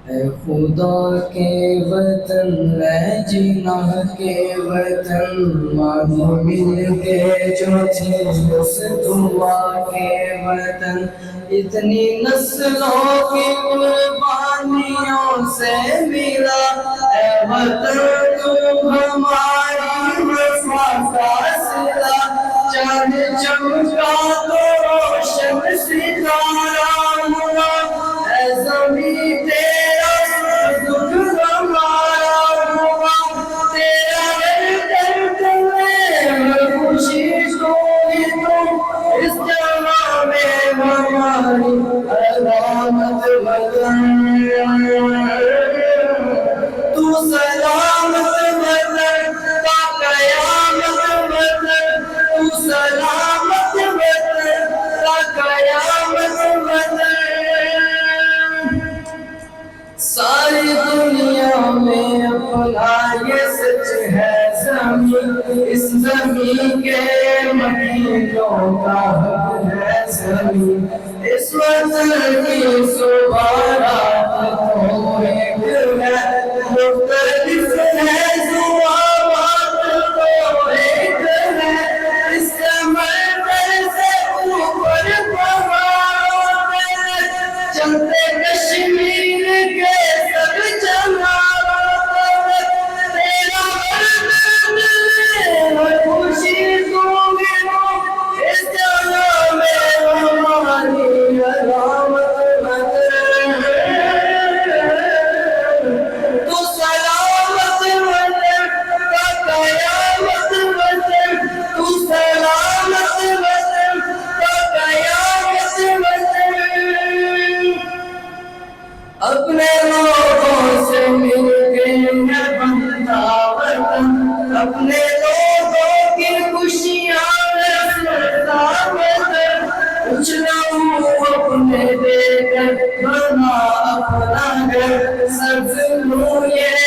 ऐ खुदा के वतन ऐ जिनाह के वतन मानो मिल के जो थे उस दुआ के वतन इतनी नस्लों की कुर्बानियों से मिला ऐ वतन तू हमारी वफा का सिला चांद चमका तो रोशन सितारा हुआ ऐ ज़मीं तेरा दुख हमारा हुआ तेरा दर्द में खुशी कोई तुम इस जहां में हमारी अलामत वतन तू सलामत वतन ता कयामत वतन तू सलामत वतन ता कयामत वतन सारी दुनिया में अपना ये सच है ज़मीं इस ज़मीं के मकीनों का हक है ज़मीं इस वतन की सुबह रात तो एक है मुख्तलिफ है ज़ुबान तो एक है इस समंदर से ऊपर पहाड़ों पे चलते कश्मीर के सब जहानों पे तेरा हर खुशी दूंगी इस जहां में हमारी अलामत वतन तू सलामत वतन का कयामत वतन तू सलामत वतन का कयामत वतन अपने लोगों से मिलके है बनता वतन अपने लोगों की खुशियाँ रखता वतन उछला अपने देकर बना अपना घर सब ये